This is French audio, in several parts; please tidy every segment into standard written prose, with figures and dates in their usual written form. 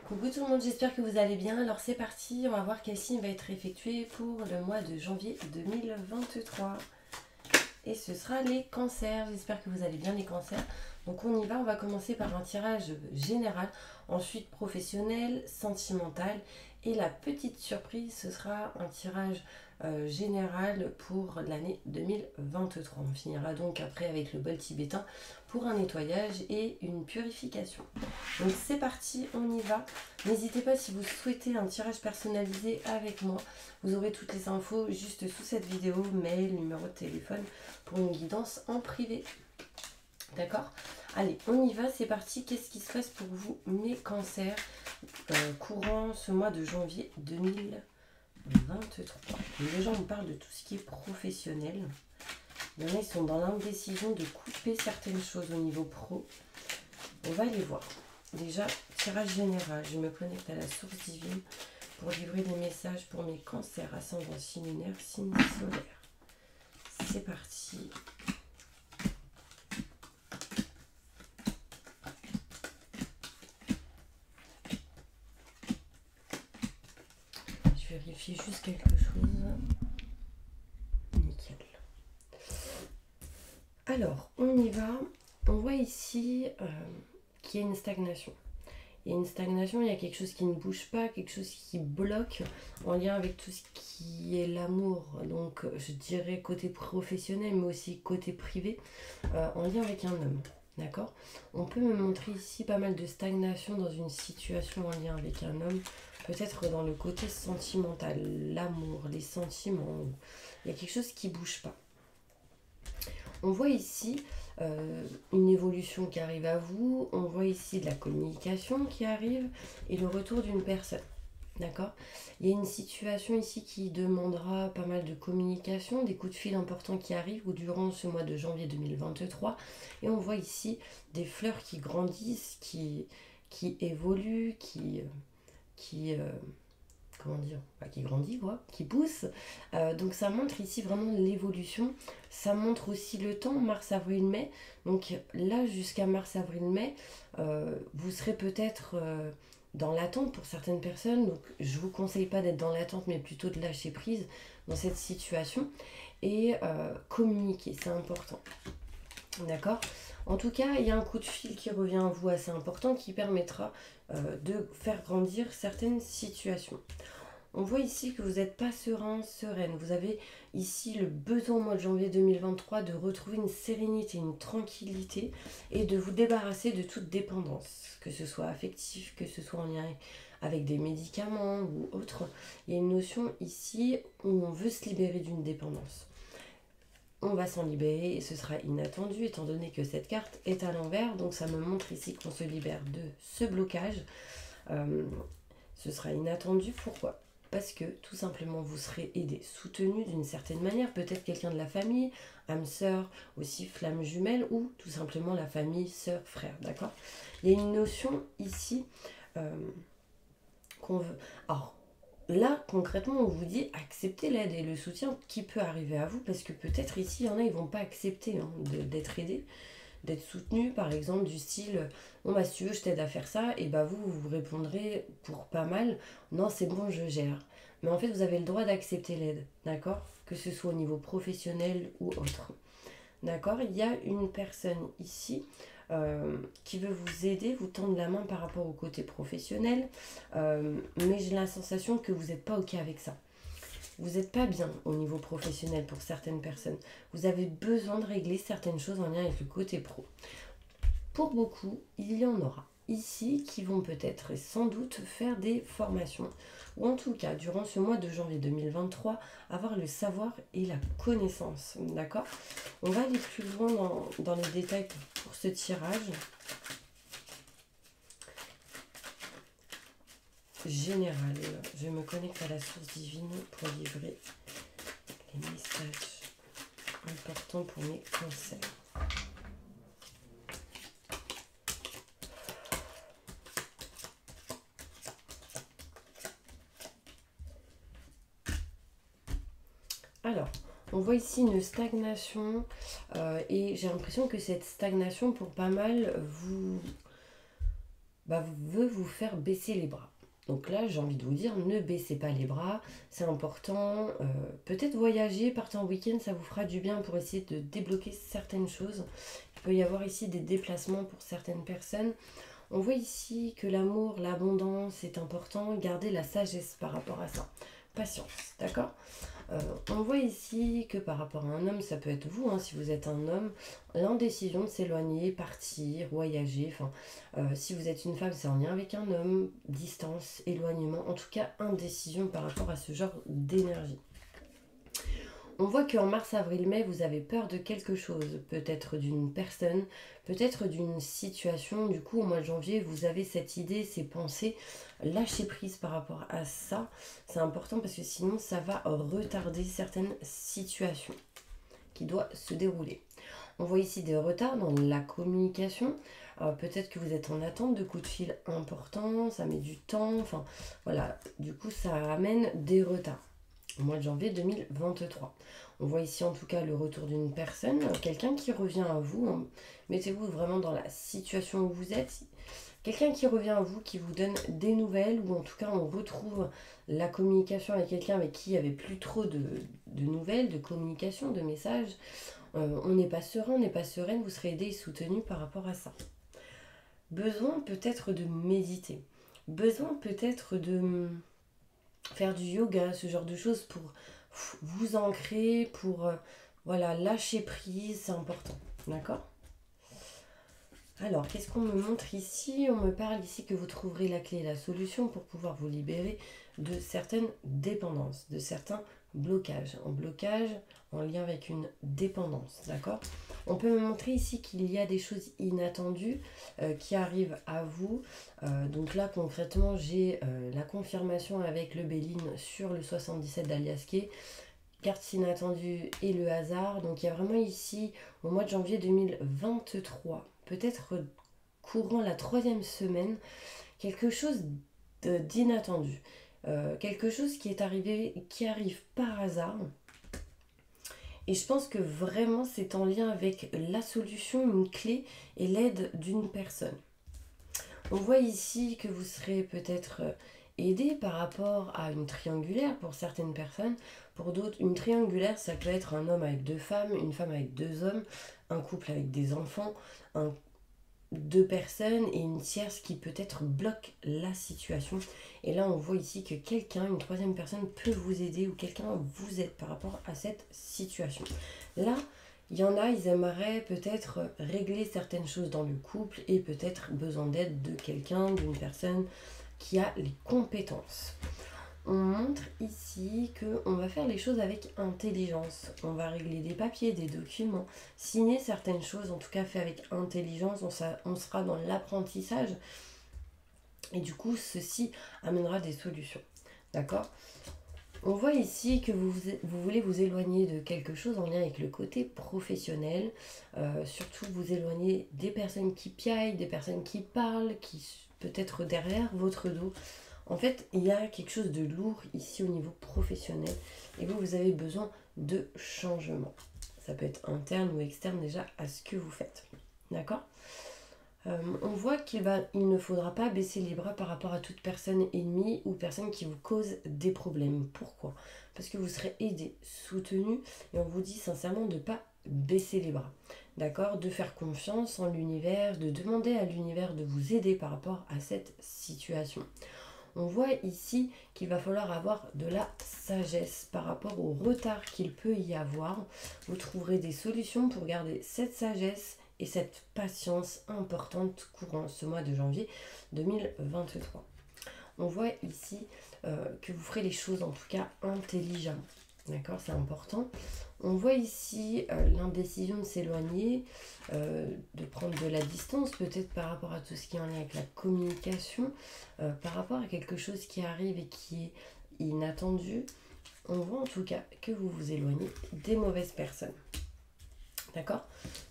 Coucou tout le monde, j'espère que vous allez bien. Alors c'est parti, on va voir quel signe va être effectué pour le mois de janvier 2023. Et ce sera les cancers. J'espère que vous allez bien les cancers. Donc on y va, on va commencer par un tirage général, ensuite professionnel, sentimental. Et la petite surprise, ce sera un tirage général pour l'année 2023. On finira donc après avec le bol tibétain pour un nettoyage et une purification. Donc c'est parti, on y va. N'hésitez pas si vous souhaitez un tirage personnalisé avec moi. Vous aurez toutes les infos juste sous cette vidéo, mail, numéro de téléphone pour une guidance en privé. D'accord? Allez, on y va, c'est parti. Qu'est-ce qui se passe pour vous, mes cancers, courant ce mois de janvier 2023? Déjà, on parle de tout ce qui est professionnel. Il y en a, ils sont dans l'indécision de couper certaines choses au niveau pro. On va les voir. Déjà, tirage général. Je me connecte à la source divine pour livrer des messages pour mes cancers, ascendant, signe lunaire, signe solaire. C'est parti. Je vérifie juste quelque chose. Nickel. Alors, on y va. On voit ici qu'il y a une stagnation. Il y a une stagnation, il y a quelque chose qui ne bouge pas, quelque chose qui bloque en lien avec tout ce qui est l'amour. Donc je dirais côté professionnel mais aussi côté privé, en lien avec un homme. D'accord? On peut me montrer ici pas mal de stagnation dans une situation en lien avec un homme. Peut-être dans le côté sentimental, l'amour, les sentiments. Il y a quelque chose qui ne bouge pas. On voit ici une évolution qui arrive à vous. On voit ici de la communication qui arrive et le retour d'une personne. D'accord? Il y a une situation ici qui demandera pas mal de communication, des coups de fil importants qui arrivent ou durant ce mois de janvier 2023. Et on voit ici des fleurs qui grandissent, qui évoluent, comment dire, qui grandit, quoi, qui pousse. Donc ça montre ici vraiment l'évolution. Ça montre aussi le temps, mars, avril, mai. Donc là, jusqu'à mars, avril, mai, vous serez peut-être dans l'attente pour certaines personnes. Donc je vous conseille pas d'être dans l'attente, mais plutôt de lâcher prise dans cette situation. Et communiquer, c'est important. D'accord? En tout cas, il y a un coup de fil qui revient à vous assez important qui permettra de faire grandir certaines situations. On voit ici que vous n'êtes pas serein, sereine. Vous avez ici le besoin au mois de janvier 2023 de retrouver une sérénité, une tranquillité et de vous débarrasser de toute dépendance, que ce soit affectif, que ce soit en lien avec des médicaments ou autre. Il y a une notion ici où on veut se libérer d'une dépendance. On va s'en libérer et ce sera inattendu étant donné que cette carte est à l'envers. Donc ça me montre ici qu'on se libère de ce blocage. Ce sera inattendu. Pourquoi? Parce que tout simplement vous serez aidé, soutenu d'une certaine manière. Peut-être quelqu'un de la famille, âme sœur, aussi flamme jumelle ou tout simplement la famille, sœur, frère. D'accord? Il y a une notion ici qu'on veut... Alors, là, concrètement, on vous dit acceptez l'aide et le soutien qui peut arriver à vous parce que peut-être ici, il y en a, ils ne vont pas accepter d'être aidés, d'être soutenus, par exemple, du style bon, bah, si tu veux, je t'aide à faire ça, et bah, vous répondrez pour pas mal non, c'est bon, je gère. Mais en fait, vous avez le droit d'accepter l'aide, d'accord? Que ce soit au niveau professionnel ou autre. D'accord? Il y a une personne ici qui veut vous aider, vous tendre la main par rapport au côté professionnel, mais j'ai la sensation que vous n'êtes pas OK avec ça. Vous n'êtes pas bien au niveau professionnel pour certaines personnes. Vous avez besoin de régler certaines choses en lien avec le côté pro. Pour beaucoup, il y en aura ici qui vont peut-être et sans doute faire des formations ou en tout cas durant ce mois de janvier 2023 avoir le savoir et la connaissance. D'accord? On va aller plus loin dans les détails pour ce tirage général. Je me connecte à la source divine pour livrer les messages importants pour mes cancers. Alors, on voit ici une stagnation et j'ai l'impression que cette stagnation, pour pas mal, veut vous faire baisser les bras. Donc là, j'ai envie de vous dire, ne baissez pas les bras, c'est important. Peut-être voyager, partir en week-end, ça vous fera du bien pour essayer de débloquer certaines choses. Il peut y avoir ici des déplacements pour certaines personnes. On voit ici que l'amour, l'abondance est important. Gardez la sagesse par rapport à ça. Patience, d'accord? On voit ici que par rapport à un homme, ça peut être vous, hein, si vous êtes un homme, l'indécision de s'éloigner, partir, voyager. Enfin, si vous êtes une femme, c'est en lien avec un homme, distance, éloignement, en tout cas indécision par rapport à ce genre d'énergie. On voit qu'en mars, avril, mai, vous avez peur de quelque chose, peut-être d'une personne, peut-être d'une situation. Du coup, au mois de janvier, vous avez cette idée, ces pensées. Lâchez prise par rapport à ça. C'est important parce que sinon, ça va retarder certaines situations qui doivent se dérouler. On voit ici des retards dans la communication. Peut-être que vous êtes en attente de coups de fil importants, ça met du temps. Enfin, voilà, du coup, ça amène des retards au mois de janvier 2023. On voit ici en tout cas le retour d'une personne, quelqu'un qui revient à vous. Mettez-vous vraiment dans la situation où vous êtes. Quelqu'un qui revient à vous, qui vous donne des nouvelles, ou en tout cas on retrouve la communication avec quelqu'un avec qui il n'y avait plus trop de nouvelles, de communication, de messages. On n'est pas serein, on n'est pas sereine, vous serez aidé et soutenu par rapport à ça. Besoin peut-être de méditer. Besoin peut-être de faire du yoga, ce genre de choses pour vous ancrer, pour voilà, lâcher prise, c'est important. D'accord? Alors, qu'est-ce qu'on me montre ici? On me parle ici que vous trouverez la clé et la solution pour pouvoir vous libérer de certaines dépendances, de certains blocages. Un blocage en lien avec une dépendance, d'accord? On peut me montrer ici qu'il y a des choses inattendues qui arrivent à vous. Donc là, concrètement, j'ai la confirmation avec le Béline sur le 77 d'Aliasqué. Carte inattendue et le hasard. Donc il y a vraiment ici, au mois de janvier 2023, peut-être courant la 3e semaine, quelque chose d'inattendu. Quelque chose qui est arrivé, qui arrive par hasard. Et je pense que vraiment c'est en lien avec la solution, une clé et l'aide d'une personne. On voit ici que vous serez peut-être aidé par rapport à une triangulaire pour certaines personnes. Pour d'autres, une triangulaire, ça peut être un homme avec 2 femmes, une femme avec 2 hommes, un couple avec des enfants, 2 personnes et une tierce qui peut-être bloque la situation. Et là, on voit ici que quelqu'un, une 3e personne peut vous aider ou quelqu'un vous aide par rapport à cette situation. Là, il y en a, ils aimeraient peut-être régler certaines choses dans le couple et peut-être besoin d'aide de quelqu'un, d'une personne qui a les compétences. On montre ici qu'on va faire les choses avec intelligence. On va régler des papiers, des documents, signer certaines choses, en tout cas fait avec intelligence. On sera dans l'apprentissage. Et du coup, ceci amènera des solutions. D'accord ? On voit ici que vous voulez vous éloigner de quelque chose en lien avec le côté professionnel. Surtout vous éloigner des personnes qui piaillent, des personnes qui parlent, qui peut-être derrière votre dos. En fait, il y a quelque chose de lourd ici au niveau professionnel et vous avez besoin de changement. Ça peut être interne ou externe déjà à ce que vous faites. D'accord ? On voit qu'il ne faudra pas baisser les bras par rapport à toute personne ennemie ou personne qui vous cause des problèmes. Pourquoi ? Parce que vous serez aidé, soutenu et on vous dit sincèrement de ne pas baisser les bras. D'accord ? De faire confiance en l'univers, de demander à l'univers de vous aider par rapport à cette situation. On voit ici qu'il va falloir avoir de la sagesse par rapport au retard qu'il peut y avoir. Vous trouverez des solutions pour garder cette sagesse et cette patience importante courant ce mois de janvier 2023. On voit ici que vous ferez les choses en tout cas intelligemment. D'accord, c'est important. On voit ici l'indécision de s'éloigner, de prendre de la distance, peut-être par rapport à tout ce qui est en lien avec la communication, par rapport à quelque chose qui arrive et qui est inattendu. On voit en tout cas que vous vous éloignez des mauvaises personnes. D'accord ?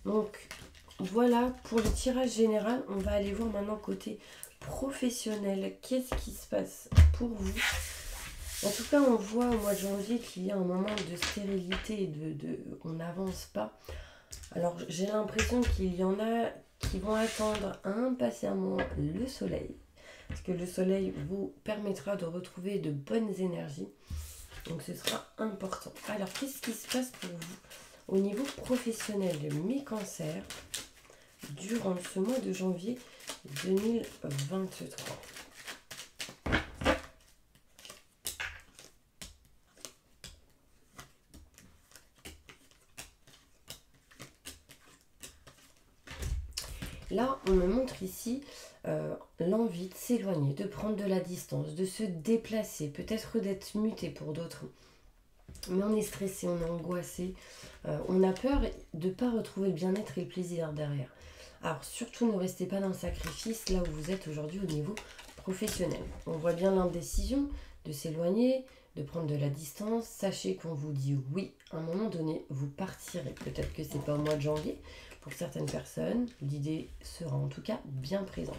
Donc voilà pour le tirage général. On va aller voir maintenant côté professionnel. Qu'est-ce qui se passe pour vous ? En tout cas, on voit au mois de janvier qu'il y a un moment de stérilité, on n'avance pas. Alors, j'ai l'impression qu'il y en a qui vont attendre impatiemment le soleil. Parce que le soleil vous permettra de retrouver de bonnes énergies. Donc ce sera important. Alors, qu'est-ce qui se passe pour vous au niveau professionnel, mes cancers, durant ce mois de janvier 2023? Là, on me montre ici l'envie de s'éloigner, de prendre de la distance, de se déplacer, peut-être d'être muté pour d'autres. Mais on est stressé, on est angoissé, on a peur de ne pas retrouver le bien-être et le plaisir derrière. Alors surtout, ne restez pas dans le sacrifice là où vous êtes aujourd'hui au niveau professionnel. On voit bien l'indécision de s'éloigner, de prendre de la distance. Sachez qu'on vous dit oui, à un moment donné, vous partirez. Peut-être que c'est pas au mois de janvier. Pour certaines personnes, l'idée sera en tout cas bien présente.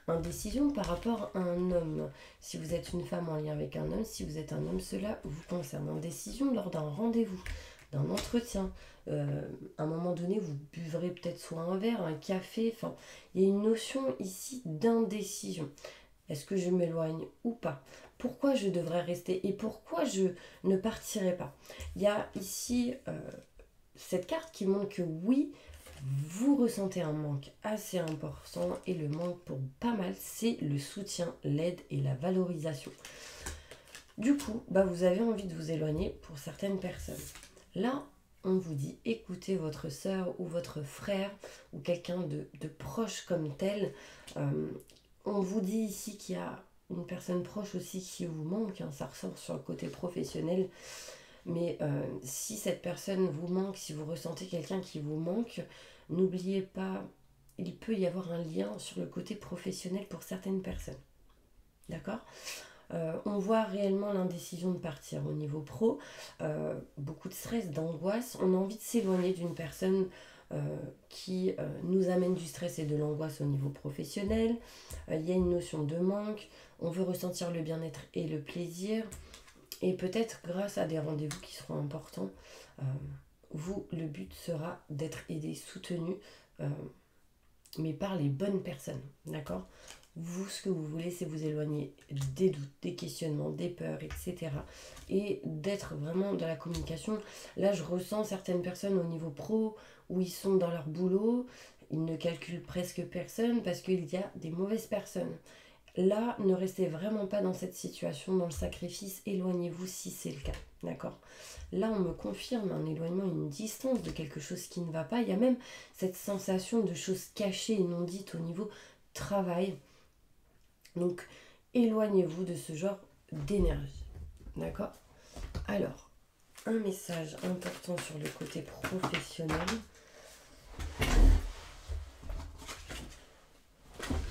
Indécision par rapport à un homme. Si vous êtes une femme en lien avec un homme, si vous êtes un homme, cela vous concerne. Indécision lors d'un rendez-vous, d'un entretien. À un moment donné, vous buvrez peut-être soit un verre, un café. Enfin, il y a une notion ici d'indécision. Est-ce que je m'éloigne ou pas? Pourquoi je devrais rester et pourquoi je ne partirai pas? Il y a ici cette carte qui montre que oui, vous ressentez un manque assez important et le manque pour pas mal, c'est le soutien, l'aide et la valorisation. Du coup, vous avez envie de vous éloigner pour certaines personnes. Là, on vous dit, écoutez votre sœur ou votre frère ou quelqu'un de proche comme tel. On vous dit ici qu'il y a une personne proche aussi qui vous manque, hein, ça ressort sur le côté professionnel. Mais si cette personne vous manque, si vous ressentez quelqu'un qui vous manque, n'oubliez pas, il peut y avoir un lien sur le côté professionnel pour certaines personnes. D'accord ? On voit réellement l'indécision de partir au niveau pro, beaucoup de stress, d'angoisse. On a envie de s'éloigner d'une personne qui nous amène du stress et de l'angoisse au niveau professionnel. Il y a une notion de manque. On veut ressentir le bien-être et le plaisir. Et peut-être grâce à des rendez-vous qui seront importants, vous, le but sera d'être aidé, soutenu, mais par les bonnes personnes, d'accord? Vous, ce que vous voulez, c'est vous éloigner des doutes, des questionnements, des peurs, etc. Et d'être vraiment dans la communication. Là, je ressens certaines personnes au niveau pro, où ils sont dans leur boulot, ils ne calculent presque personne parce qu'il y a des mauvaises personnes. Là, ne restez vraiment pas dans cette situation, dans le sacrifice, éloignez-vous si c'est le cas, d'accord? Là, on me confirme un éloignement, une distance de quelque chose qui ne va pas. Il y a même cette sensation de choses cachées et non dites au niveau travail. Donc, éloignez-vous de ce genre d'énergie, d'accord? Alors, un message important sur le côté professionnel.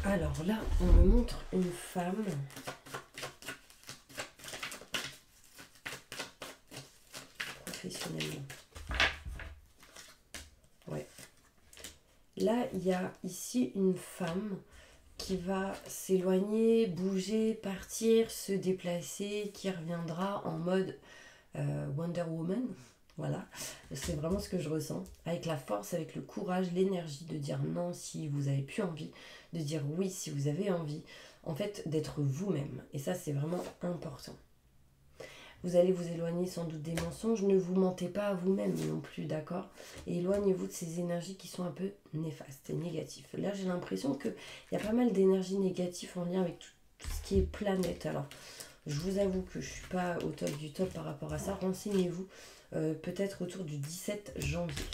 Alors là, on me montre une femme professionnellement. Ouais. Là, il y a ici une femme qui va s'éloigner, bouger, partir, se déplacer, qui reviendra en mode Wonder Woman. Voilà, c'est vraiment ce que je ressens, avec la force, avec le courage, l'énergie de dire non si vous n'avez plus envie, de dire oui si vous avez envie, en fait d'être vous-même, et ça c'est vraiment important. Vous allez vous éloigner sans doute des mensonges, ne vous mentez pas à vous-même non plus, d'accord? Et éloignez-vous de ces énergies qui sont un peu néfastes et négatives. Là j'ai l'impression qu'il y a pas mal d'énergie négative en lien avec tout ce qui est planète. Alors je vous avoue que je ne suis pas au top du top par rapport à ça, renseignez-vous. Peut-être autour du 17 janvier.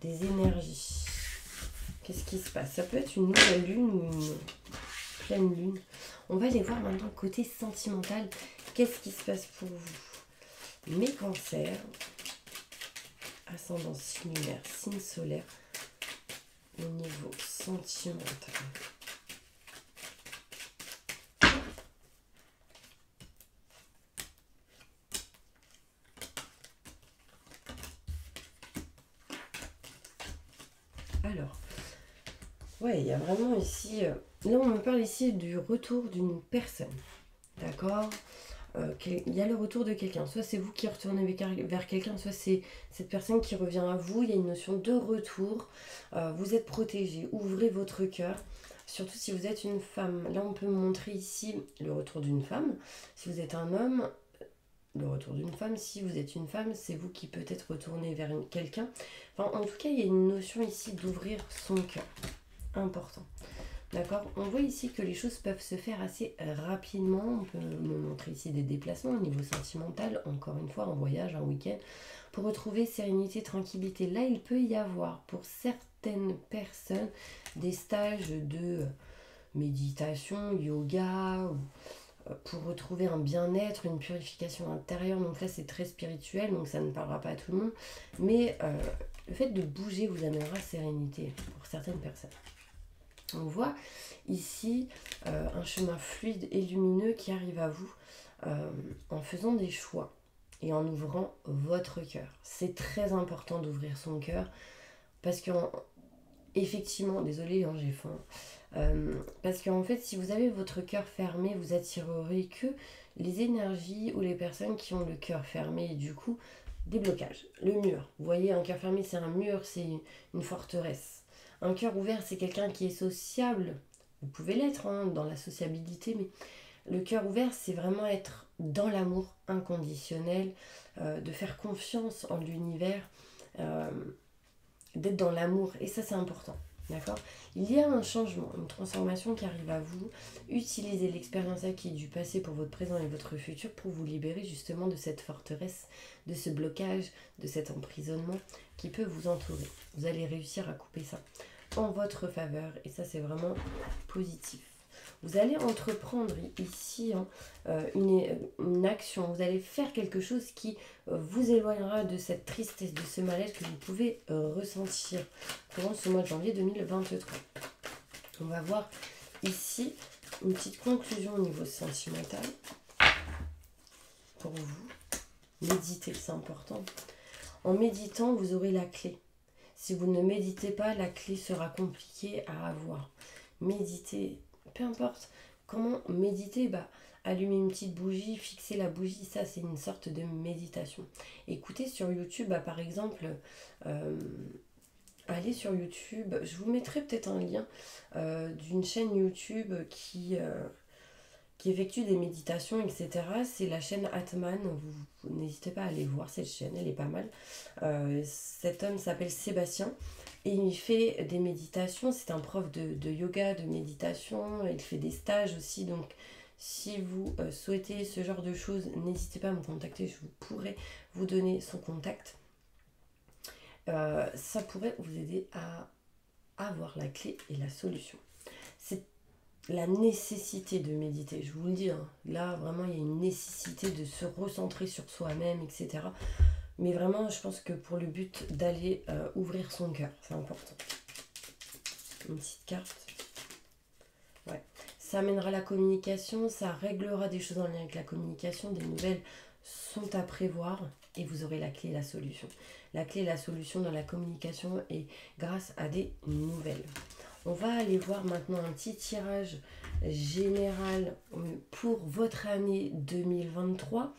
Des énergies. Qu'est-ce qui se passe? Ça peut être une nouvelle lune ou une pleine lune. On va aller voir maintenant côté sentimental. Qu'est-ce qui se passe pour vous? Mes cancers, ascendant signe lunaire, signe solaire, au niveau sentimental. Alors, ouais, il y a vraiment ici... là, on me parle ici du retour d'une personne. D'accord? il y a le retour de quelqu'un. Soit c'est vous qui retournez vers quelqu'un, soit c'est cette personne qui revient à vous. Il y a une notion de retour. Vous êtes protégé. Ouvrez votre cœur. Surtout si vous êtes une femme. Là, on peut montrer ici le retour d'une femme. Si vous êtes un homme, le retour d'une femme. Si vous êtes une femme, c'est vous qui peut-être retournez vers quelqu'un. Enfin, en tout cas, il y a une notion ici d'ouvrir son cœur. Important. D'accord? On voit ici que les choses peuvent se faire assez rapidement. On peut me montrer ici des déplacements au niveau sentimental. Encore une fois, un voyage, un week-end. Pour retrouver sérénité, tranquillité. Là, il peut y avoir pour certaines personnes des stages de méditation, yoga, pour retrouver un bien-être, une purification intérieure. Donc là, c'est très spirituel, donc ça ne parlera pas à tout le monde. Mais le fait de bouger vous amènera sérénité pour certaines personnes. On voit ici un chemin fluide et lumineux qui arrive à vous en faisant des choix et en ouvrant votre cœur. C'est très important d'ouvrir son cœur parce que, effectivement, désolée, hein, j'ai faim. Parce qu'en fait, si vous avez votre cœur fermé, vous attirerez que les énergies ou les personnes qui ont le cœur fermé et du coup, des blocages. Le mur, vous voyez, un cœur fermé, c'est un mur, c'est une forteresse. Un cœur ouvert, c'est quelqu'un qui est sociable. Vous pouvez l'être hein, dans la sociabilité, mais le cœur ouvert, c'est vraiment être dans l'amour inconditionnel, de faire confiance en l'univers, d'être dans l'amour. Et ça, c'est important. D'accord? Il y a un changement, une transformation qui arrive à vous. Utilisez l'expérience acquise du passé pour votre présent et votre futur pour vous libérer justement de cette forteresse, de ce blocage, de cet emprisonnement qui peut vous entourer. Vous allez réussir à couper ça en votre faveur et ça c'est vraiment positif. Vous allez entreprendre ici hein, une action, vous allez faire quelque chose qui vous éloignera de cette tristesse, de ce malaise que vous pouvez ressentir durant ce mois de janvier 2023. On va voir ici une petite conclusion au niveau sentimental pour vous. Méditez, c'est important. En méditant, vous aurez la clé. Si vous ne méditez pas, la clé sera compliquée à avoir. Méditez, peu importe comment méditer, allumer une petite bougie, fixer la bougie, ça c'est une sorte de méditation. Écoutez sur YouTube, par exemple, allez sur YouTube, je vous mettrai peut-être un lien d'une chaîne YouTube qui effectue des méditations, etc. C'est la chaîne Atman, vous n'hésitez pas à aller voir cette chaîne, elle est pas mal. Cet homme s'appelle Sébastien et il fait des méditations, c'est un prof de yoga, de méditation, il fait des stages aussi, donc si vous souhaitez ce genre de choses, n'hésitez pas à me contacter, je pourrais vous donner son contact. Ça pourrait vous aider à avoir la clé et la solution. C'est la nécessité de méditer, je vous le dis, hein, là vraiment il y a une nécessité de se recentrer sur soi-même, etc. Mais vraiment je pense que pour le but d'aller ouvrir son cœur, c'est important. Une petite carte. Ouais. Ça amènera la communication, ça réglera des choses en lien avec la communication, des nouvelles sont à prévoir et vous aurez la clé et la solution. La clé et la solution dans la communication est grâce à des nouvelles. On va aller voir maintenant un petit tirage général pour votre année 2023.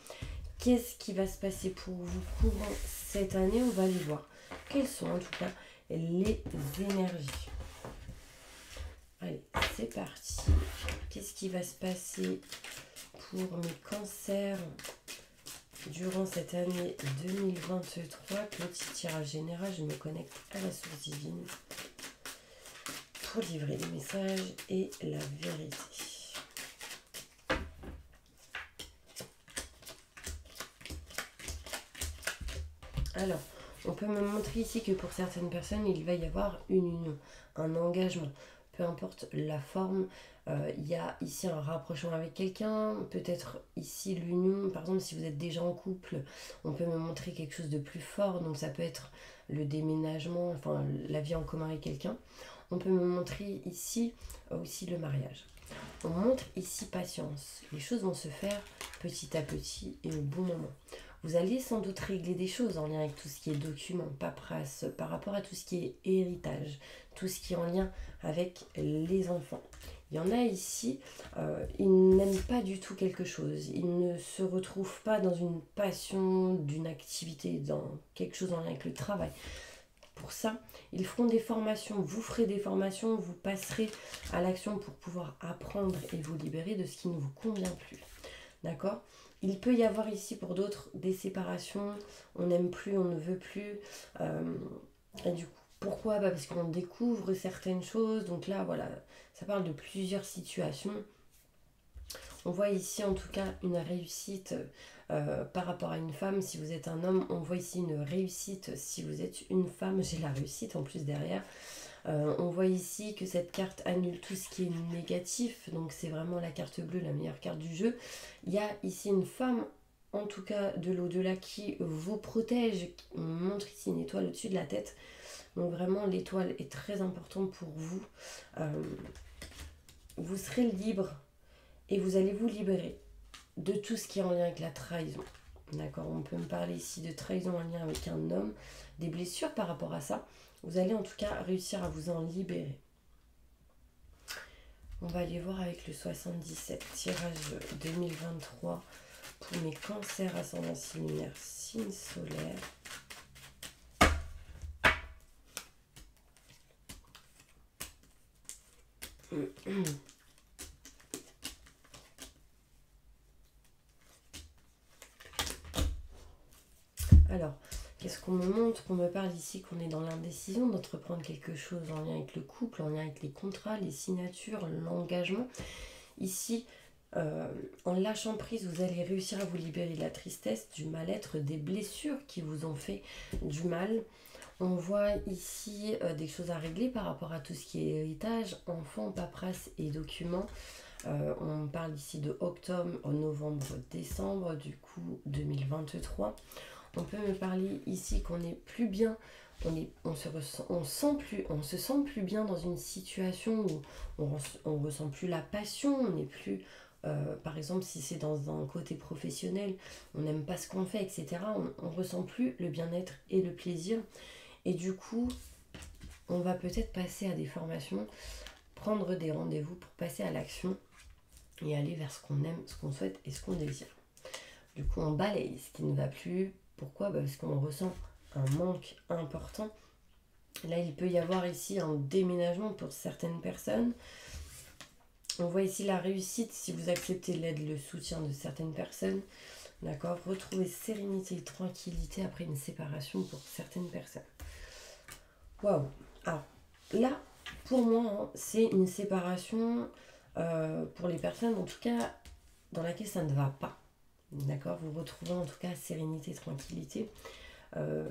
Qu'est-ce qui va se passer pour vous courant cette année? On va aller voir quelles sont en tout cas les énergies. Allez, c'est parti. Qu'est-ce qui va se passer pour mes cancers durant cette année 2023? Petit tirage général, je me connecte à la source divine pour livrer les messages et la vérité. Alors, on peut me montrer ici que pour certaines personnes, il va y avoir une union, un engagement. Peu importe la forme, il y a ici un rapprochement avec quelqu'un, peut-être ici l'union, par exemple si vous êtes déjà en couple, on peut me montrer quelque chose de plus fort, donc ça peut être le déménagement, enfin la vie en commun avec quelqu'un. On peut me montrer ici aussi le mariage. On montre ici patience, les choses vont se faire petit à petit et au bon moment. Vous allez sans doute régler des choses en lien avec tout ce qui est documents, paperasse, par rapport à tout ce qui est héritage, tout ce qui est en lien avec les enfants. Il y en a ici, ils n'aiment pas du tout quelque chose. Ils ne se retrouvent pas dans une passion, d'une activité, dans quelque chose en lien avec le travail. Pour ça, ils feront des formations, vous ferez des formations, vous passerez à l'action pour pouvoir apprendre et vous libérer de ce qui ne vous convient plus. D'accord? Il peut y avoir ici pour d'autres des séparations, on n'aime plus, on ne veut plus. Et du coup, pourquoi? Parce qu'on découvre certaines choses. Donc là, voilà, ça parle de plusieurs situations. On voit ici en tout cas une réussite par rapport à une femme. Si vous êtes un homme, on voit ici une réussite. Si vous êtes une femme, j'ai la réussite en plus derrière. On voit ici que cette carte annule tout ce qui est négatif. Donc c'est vraiment la carte bleue, la meilleure carte du jeu. Il y a ici une femme, en tout cas de l'au-delà, qui vous protège. On montre ici une étoile au-dessus de la tête. Donc vraiment l'étoile est très importante pour vous. Vous serez libre et vous allez vous libérer de tout ce qui est en lien avec la trahison. D'accord? On peut me parler ici de trahison en lien avec un homme, des blessures par rapport à ça. Vous allez en tout cas réussir à vous en libérer. On va aller voir avec le 77, tirage 2023 pour mes cancers, ascendant lunaire, signe solaire. Alors, qu'est-ce qu'on me montre? On me parle ici qu'on est dans l'indécision d'entreprendre quelque chose en lien avec le couple, en lien avec les contrats, les signatures, l'engagement. Ici, en lâchant prise, vous allez réussir à vous libérer de la tristesse, du mal-être, des blessures qui vous ont fait du mal. On voit ici des choses à régler par rapport à tout ce qui est héritage, enfants, paperasse et documents. On parle ici de octobre, novembre, décembre, du coup 2023. On peut me parler ici qu'on n'est plus bien, on se sent plus bien dans une situation où on ressent plus la passion, on n'est plus, par exemple si c'est dans un côté professionnel, on n'aime pas ce qu'on fait, etc. On ressent plus le bien-être et le plaisir. Et du coup, on va peut-être passer à des formations, prendre des rendez-vous pour passer à l'action et aller vers ce qu'on aime, ce qu'on souhaite et ce qu'on désire. Du coup, on balaye ce qui ne va plus. Pourquoi? Parce qu'on ressent un manque important. Là, il peut y avoir ici un déménagement pour certaines personnes. On voit ici la réussite si vous acceptez l'aide, le soutien de certaines personnes. D'accord? Retrouver sérénité et tranquillité après une séparation pour certaines personnes. Waouh! Alors, là, pour moi, hein, c'est une séparation pour les personnes, en tout cas, dans laquelle ça ne va pas. D'accord? Vous retrouvez en tout cas sérénité, tranquillité.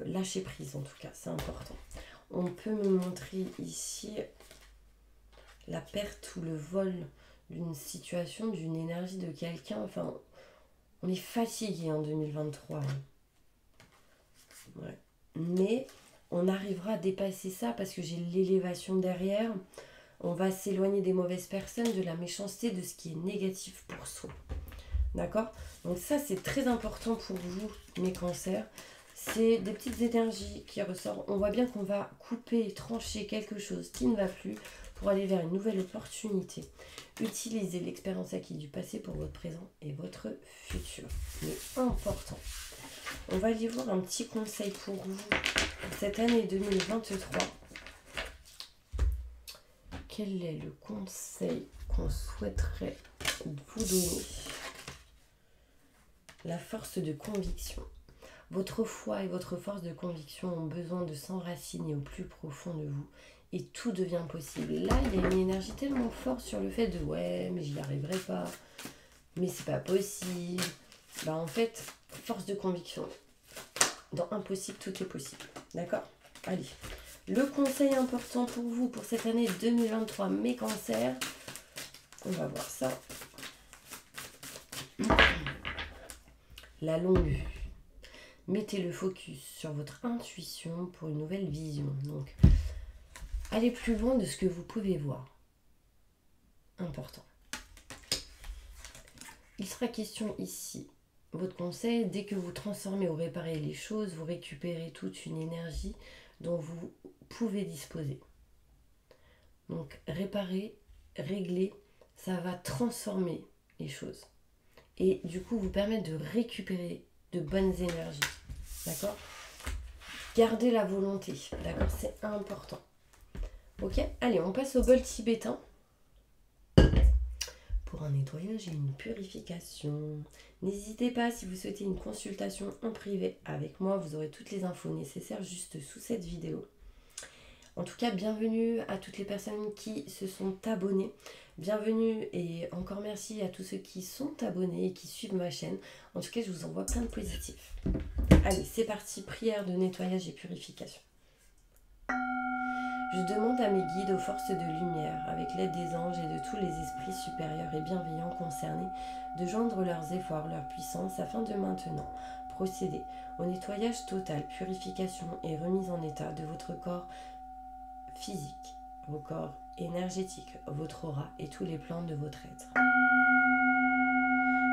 Lâcher prise en tout cas, c'est important. On peut me montrer ici la perte ou le vol d'une situation, d'une énergie de quelqu'un. Enfin, on est fatigué en 2023. Ouais. Mais on arrivera à dépasser ça parce que j'ai l'élévation derrière. On va s'éloigner des mauvaises personnes, de la méchanceté, de ce qui est négatif pour soi. D'accord? Donc ça, c'est très important pour vous, mes cancers. C'est des petites énergies qui ressortent. On voit bien qu'on va couper, trancher quelque chose qui ne va plus pour aller vers une nouvelle opportunité. Utilisez l'expérience acquise du passé pour votre présent et votre futur. Mais important. On va aller voir un petit conseil pour vous pour cette année 2023. Quel est le conseil qu'on souhaiterait vous donner? La force de conviction. Votre foi et votre force de conviction ont besoin de s'enraciner au plus profond de vous et tout devient possible. Là, il y a une énergie tellement forte sur le fait de ouais, mais j'y arriverai pas, mais c'est pas possible. Bah en fait, force de conviction. Dans impossible, tout est possible. D'accord? Allez. Le conseil important pour vous pour cette année 2023, mes cancers. On va voir ça. La longue vue. Mettez le focus sur votre intuition pour une nouvelle vision. Donc, allez plus loin de ce que vous pouvez voir. Important. Il sera question ici. Votre conseil, dès que vous transformez ou réparez les choses, vous récupérez toute une énergie dont vous pouvez disposer. Donc, réparer, régler ça va transformer les choses. Et du coup, vous permettre de récupérer de bonnes énergies. D'accord? Gardez la volonté. D'accord? C'est important. Ok? Allez, on passe au bol tibétain. Pour un nettoyage et une purification. N'hésitez pas, si vous souhaitez une consultation en privé avec moi, vous aurez toutes les infos nécessaires juste sous cette vidéo. En tout cas, bienvenue à toutes les personnes qui se sont abonnées. Bienvenue et encore merci à tous ceux qui sont abonnés et qui suivent ma chaîne. En tout cas, je vous envoie plein de positifs. Allez, c'est parti, prière de nettoyage et purification. Je demande à mes guides aux forces de lumière, avec l'aide des anges et de tous les esprits supérieurs et bienveillants concernés, de joindre leurs efforts, leur puissance, afin de maintenant procéder au nettoyage total, purification et remise en état de votre corps physique, vos corps énergétiques, votre aura et tous les plans de votre être.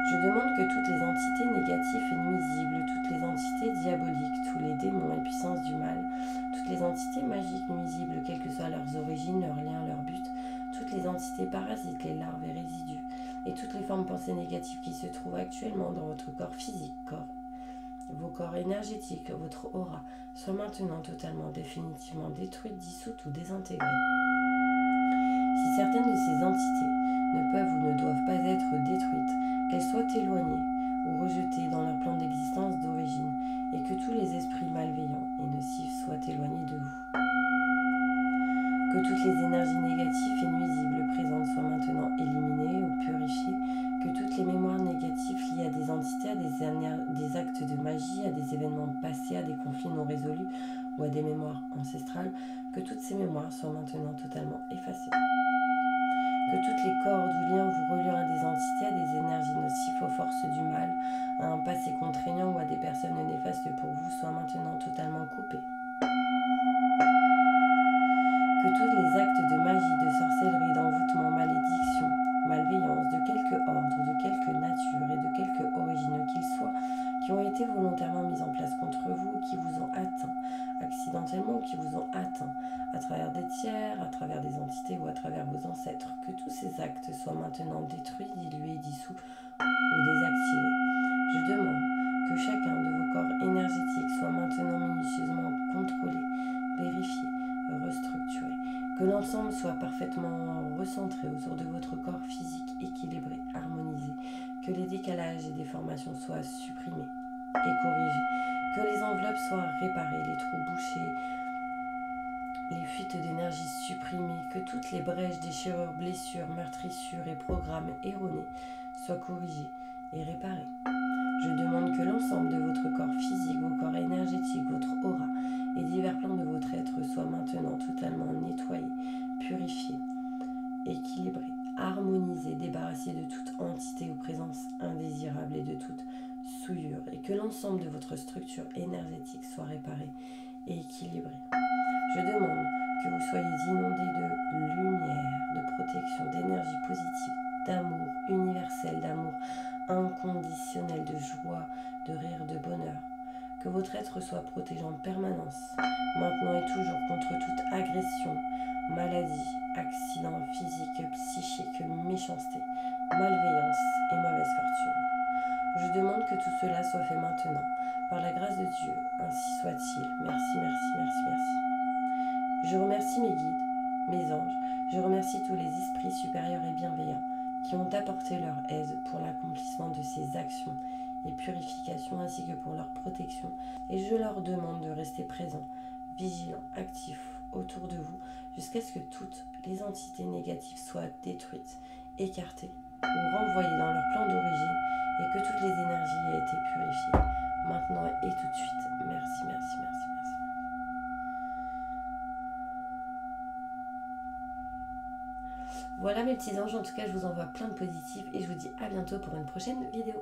Je demande que toutes les entités négatives et nuisibles, toutes les entités diaboliques, tous les démons et puissances du mal, toutes les entités magiques nuisibles, quelles que soient leurs origines, leurs liens, leurs buts, toutes les entités parasites, les larves et résidus, et toutes les formes pensées négatives qui se trouvent actuellement dans votre corps physique, vos corps énergétiques, votre aura, soient maintenant totalement, définitivement détruites, dissoutes ou désintégrées. Si certaines de ces entités ne peuvent ou ne doivent pas être détruites, qu'elles soient éloignées ou rejetées dans leur plan d'existence d'origine, et que tous les esprits malveillants et nocifs soient éloignés de vous. Que toutes les énergies négatives et nuisibles présentes soient maintenant éliminées ou purifiées, que toutes les mémoires négatives liées à des entités, à des actes de magie, à des événements passés, à des conflits non résolus ou à des mémoires ancestrales, que toutes ces mémoires soient maintenant totalement effacées. Que toutes les cordes ou liens vous reliant à des entités, à des énergies nocives, aux forces du mal, à un passé contraignant ou à des personnes néfastes pour vous soient maintenant totalement coupés. Que tous les actes de magie, de sorcellerie, d'envoûtement, malédiction, malveillance, de quelque ordre, de quelque nature et de quelque origine qu'ils soient, qui ont été volontairement mis en place contre vous, qui vous ont atteint, accidentellement, qui vous ont atteint, à travers des tiers, à travers des entités ou à travers vos ancêtres, que tous ces actes soient maintenant détruits, dilués, dissous ou désactivés. Je demande que chacun de vos corps énergétiques soit maintenant minutieusement contrôlé, vérifié, restructuré, que l'ensemble soit parfaitement recentré autour de votre corps physique, équilibré, harmonisé, que les décalages et déformations soient supprimés et corrigés, que les enveloppes soient réparées, les trous bouchés, les fuites d'énergie supprimées, que toutes les brèches, déchirures, blessures, meurtrissures et programmes erronés soient corrigés et réparés. Je demande que l'ensemble de votre corps physique, vos corps énergétiques, votre aura et divers plans de votre être soient maintenant totalement nettoyés, purifiés, équilibrés, harmonisés, débarrassés de toute entité ou présence indésirable et de toute souillure, et que l'ensemble de votre structure énergétique soit réparée et équilibrée. Je demande que vous soyez inondés de lumière, de protection, d'énergie positive, d'amour universel, d'amour inconditionnel, de joie, de rire, de bonheur. Que votre être soit protégé en permanence, maintenant et toujours, contre toute agression, maladie, accident physique, psychique, méchanceté, malveillance et mauvaise fortune. Je demande que tout cela soit fait maintenant, par la grâce de Dieu, ainsi soit-il. Merci, merci, merci, merci. Je remercie mes guides, mes anges, je remercie tous les esprits supérieurs et bienveillants qui ont apporté leur aide pour l'accomplissement de ces actions et purifications ainsi que pour leur protection, et je leur demande de rester présents, vigilants, actifs autour de vous jusqu'à ce que toutes les entités négatives soient détruites, écartées ou renvoyées dans leur plan d'origine et que toutes les énergies aient été purifiées maintenant et tout de suite. Merci, merci, merci, merci. Voilà mes petits anges, en tout cas je vous envoie plein de positifs et je vous dis à bientôt pour une prochaine vidéo.